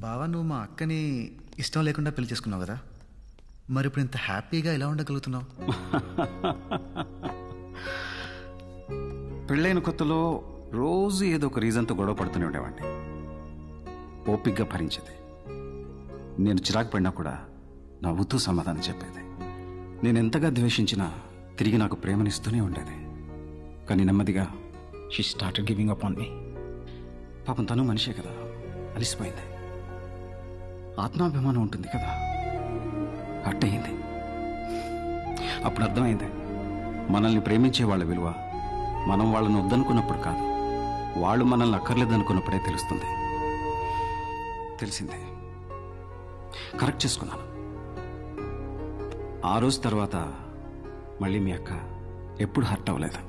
బావా, నువ్వు మా అక్కని ఇష్టం లేకుండా పెళ్లి చేసుకున్నావు కదా, మరి ఇప్పుడు ఇంత హ్యాపీగా ఎలా ఉండగలుగుతున్నావు? పెళ్ళైన కొత్తలో రోజు ఏదో ఒక రీజన్తో గొడవ పడుతూనే ఉండేవాడిని. ఓపిగ్గా భరించేది. నేను చిరాకు పడినా కూడా నవ్వుతూ సమాధానం చెప్పేది. నేను ఎంతగా ద్వేషించినా తిరిగి నాకు ప్రేమనిస్తూనే ఉండేది. కానీ నెమ్మదిగా she started giving up on me. పాపం తను మనిషే కదా, అలిసిపోయింది. ఆత్మాభిమానం ఉంటుంది కదా, అట్టయింది. అప్పుడు అర్థమైంది, మనల్ని ప్రేమించే వాళ్ళ విలువ మనం వాళ్ళని వద్దనుకున్నప్పుడు కాదు, వాళ్ళు మనల్ని అక్కర్లేదనుకున్నప్పుడే తెలుస్తుంది. తెలిసిందే, కరెక్ట్ చేసుకున్నాను. ఆ రోజు తర్వాత మళ్ళీ మీ అక్క ఎప్పుడు హర్ట్ అవ్వలేదు.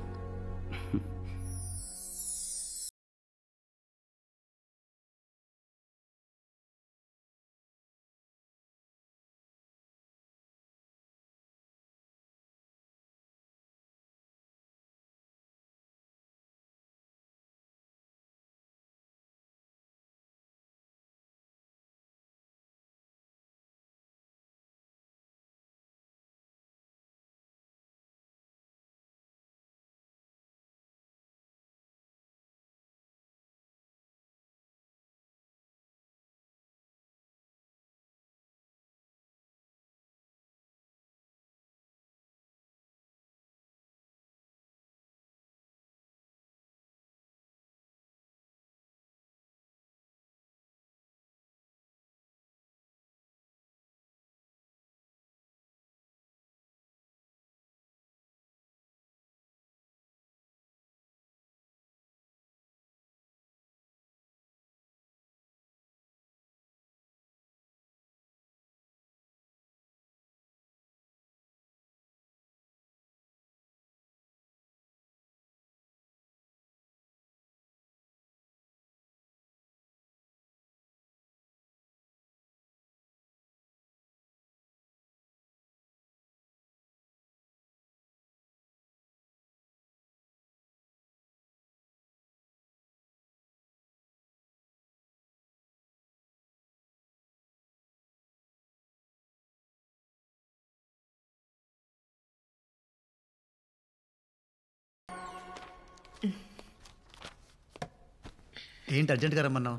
ఏంటి అర్జెంట్గా రమ్మన్నావు?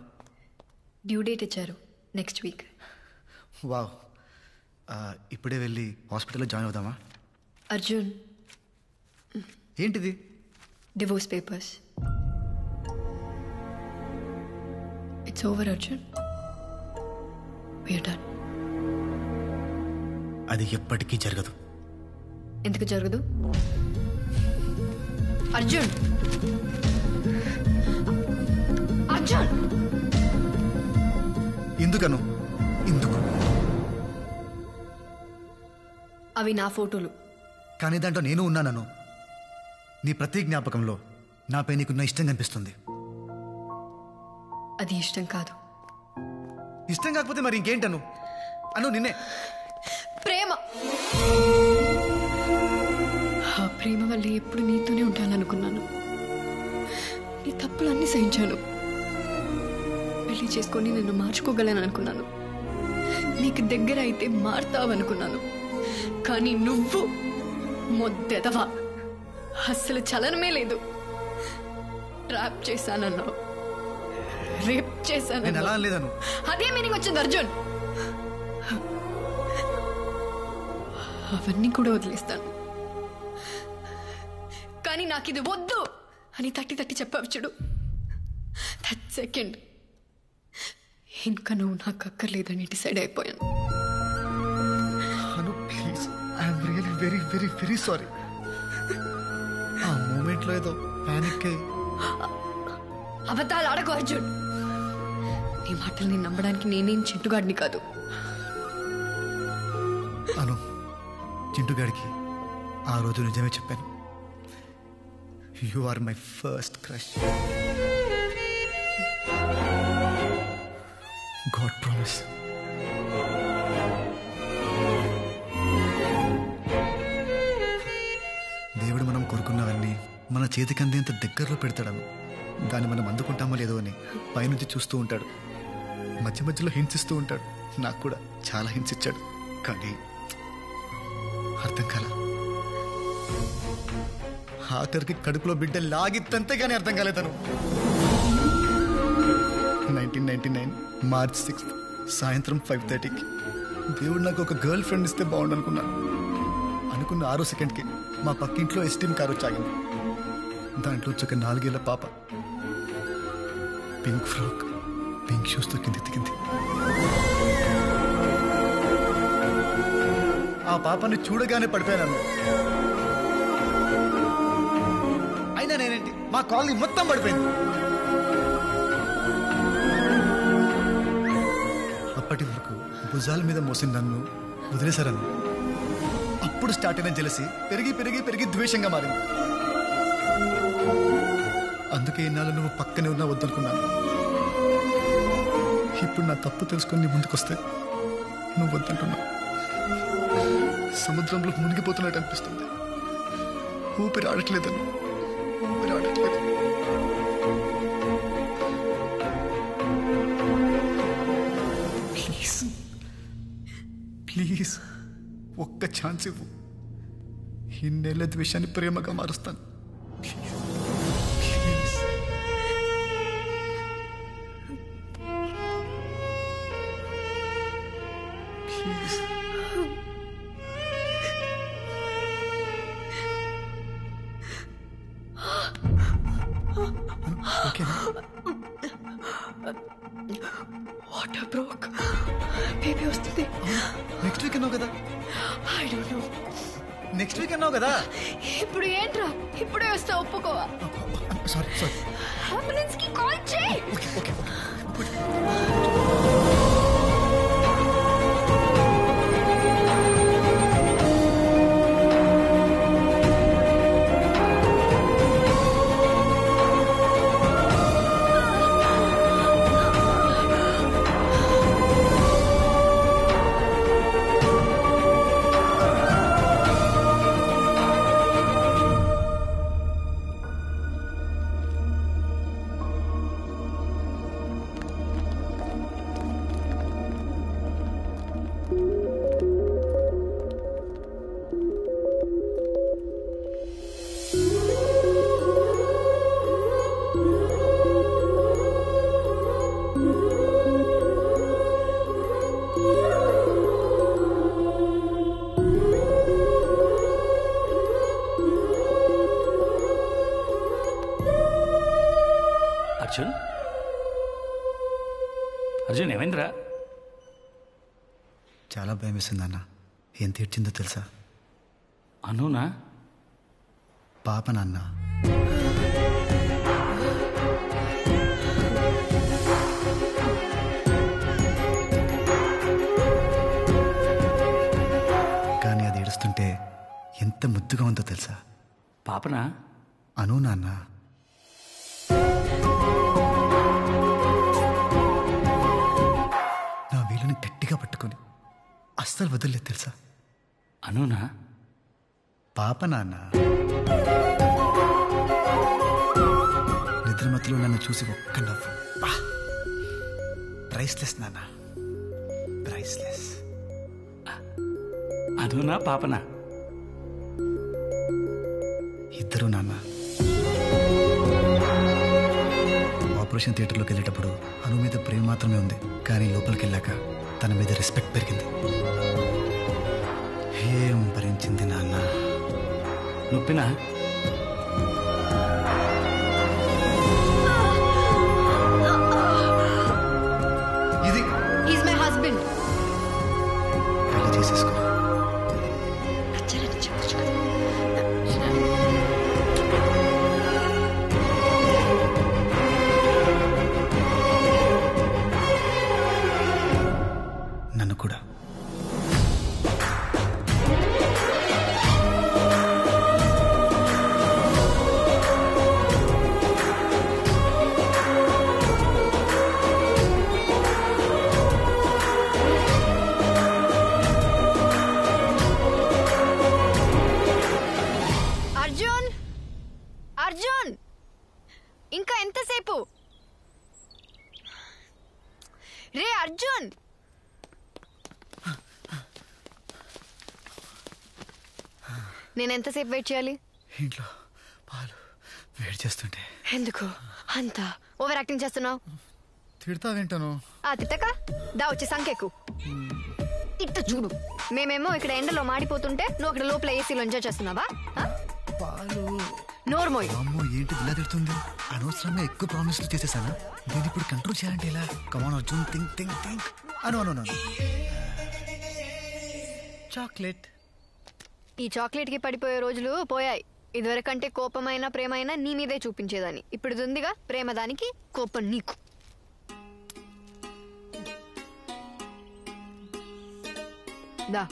డ్యూ డేట్ ఇచ్చారు, నెక్స్ట్ వీక్. వావ్, ఇప్పుడే వెళ్ళి హాస్పిటల్లో జాయిన్ అవుదామా? అర్జున్, ఏంటిది? Divorce papers. It's over Arjun, we are done. అది ఎప్పటికీ జరగదు. ఎందుకు జరగదు? అర్జున్, అర్జున్! ఎందుకను? ఎందుకు? అవి నా ఫోటోలు. కానీ దాంట్లో నేను ఉన్నానను. నీ ప్రతి జ్ఞాపకంలో నాపై నీకున్న ఇష్టం కనిపిస్తుంది. అది ఇష్టం కాదు. ఇష్టం కాకపోతే మరి ఇంకేంటను? అను, నిన్నే. ప్రేమ. ఆ ప్రేమ వల్ల ఎప్పుడు నీతోనే ఉంటాననుకున్నాను. నీ తప్పులన్నీ సహించాను. పెళ్లి చేసుకొని నిన్ను మార్చుకోగలను అనుకున్నాను. నీకు దగ్గర అయితే మారుతావనుకున్నాను. కానీ నువ్వు మొద్దెదవా, అస్సలు చలనమే లేదు. ట్రాప్ చేశానన్నావు, రేప్ చేశాను. అదే మీనింగ్ వచ్చింది అర్జున్. అవన్నీ కూడా వదిలేస్తాను. కానీ నాకు ఇది వద్దు అని తట్టి చెప్పావు చూడు, దట్ సెకండ్ ఇంకా నువ్వు నాకు అక్కర్లేదని డిసైడ్ అయిపోయాను. Please, I'm really very very very sorry. ఆ మూమెంట్లో ఏదో పానిక్ అయ్యి. అబద్ధాలు ఆడకు అర్జున్. నీ మాటల్ని నమ్మడానికి నేనేం చింటుగాడిని కాదు. అను, చింటుగాడికి ఆ రోజు నిజమే చెప్పాను. You are my first crush. God promise. దేవుడు మనం కోరుకున్నవన్నీ మన చేతికి అందేంత దగ్గరలో పెడతాడను. దాన్ని మనం అందుకుంటామో లేదో అని పైనుంచి చూస్తూ ఉంటాడు. మధ్య మధ్యలో హింసిస్తూ ఉంటాడు. నాకు కూడా చాలా హింసించాడు, కానీ అర్థం కాల. ఆఖరికి కడుపులో బిడ్డ లాగిత్తంతే కానీ అర్థం కాలేదను. 1999 మార్చ్ 6 సాయంత్రం 5:30కి దేవుడు నాకు ఒక గర్ల్ ఫ్రెండ్ ఇస్తే బాగుండు అనుకున్నాను. అనుకున్న 6వ సెకండ్కి మా పక్కింట్లో ఎస్టీమ్ కారు వచ్చాగింది. దాంట్లో ఒక 4 ఏళ్ల పాప పింక్ ఫ్రాక్, పింక్ షూస్తో కిందెత్తికింది. ఆ పాపని చూడగానే పడిపోయాను. అయినా నేనేంటి, మా కాలనీ మొత్తం పడిపోయింది. అప్పటి వరకు భుజాల మీద మోసిన నన్ను వదిలేశారన్న. అప్పుడు స్టార్ట్ అయిన జలసి పెరిగి పెరిగి పెరిగి ద్వేషంగా మారింది. అందుకే ఇన్నాళ్ళు నువ్వు పక్కనే ఉన్నా వద్దనుకున్నాను. ఇప్పుడు నా తప్పు తెలుసుకొని నీ ముందుకొస్తే నువ్వు వద్దంటున్నావు. సముద్రంలో మునిగిపోతున్నట్టు అనిపిస్తుంది. ఊపిరి ఆడట్లేదని, ఊపిరి ఆడట్లేదు. ప్లీజ్ ప్లీజ్ ఒక్క ఛాన్స్ ఇవ్వు. ఇన్నేళ్ల ద్వేషాన్ని ప్రేమగా మారుస్తాను. Please please. ప్లీజ్. ఓకేనా? వాటర్ బ్రోక్, బేబీ వస్తుంది. నెక్స్ట్ వీక్ అన్నావు కదా. I don't know. Next week అన్నావు కదా. ఇప్పుడు ఏంట్రా, ఇప్పుడే వస్తా, ఒప్పుకోవా? Sorry sorry. అంబులెన్స్ కి కాల్ చేయి. Okay okay okay. Arjun, Arjun ఏమైందిరా? చాలా భయం వేసింది అన్న. ఏం తీర్చిందో తెలుసా? అనునా? పాప నాన్న. కానీ అది ఏడుస్తుంటే ఎంత ముద్దుగా ఉందో తెలుసా? పాపనా? అను నాన్న. నా వీళ్ళని గట్టిగా పట్టుకొని అస్సలు వదలలేదు తెలుసా? అనునా? పాప నాన్న. నిద్రమతిలో నన్ను చూసి ఒక్క నవ్వు. ప్రైస్లెస్ నాన్న, ప్రైస్లెస్. అనునా పాపనా? ఇద్దరు నాన్న. ఆపరేషన్ థియేటర్లోకి వెళ్ళేటప్పుడు అను మీద ప్రేమ మాత్రమే ఉంది, కానీ లోపలికి వెళ్ళాక తన మీద రెస్పెక్ట్ పెరిగింది. ఏం భరించింది నాన్న. నొప్పినా? ఇది ఈజ్ మై హస్బెండ్. పెళ్లి చేసేసుకో. నచ్చలని చెప్పొచ్చు కదా. నన్ను కూడా. అర్జున్, అర్జున్, ఇంకా ఎంతసేపు? రే అర్జున్, నేను ఎంతసేపు వెయిట్ చేయాలి? ఇంట్లో పాలు వేడి చేస్తుంటే. ఎందుకు అంత ఓవర్ యాక్టింగ్ చేస్తున్నావు? తిడతా వింటాను. ఆ తిట్టక దా వచ్చి సంఖ్యకు ఇట్ట చూడు. మేమేమో ఇక్కడ ఎండలో మాడిపోతుంటే నువ్వు అక్కడ లోపల ఏసీలో ఎంజాయ్ చేస్తున్నావా? పాలు. నోర్మోయ్. అమ్మో ఏంటి ఇలా తిడుతుంది? అనవసరంగా ఎక్కువ ప్రామిస్లు చేసేసానా? నేను ఇప్పుడు కంట్రోల్ చేయాలంటే ఇలా? కమాన్ అర్జున్, థింక్ థింక్ థింక్. అను చాక్లెట్. ఈ చాక్లెట్ కి పడిపోయే రోజులు పోయాయి. ఇదివరకంటే కోపమైనా ప్రేమైనా నీ మీదే చూపించేదాన్ని. ఇప్పుడు ఇది ఉందిగా ప్రేమ దానికి, కోపం నీకు. దా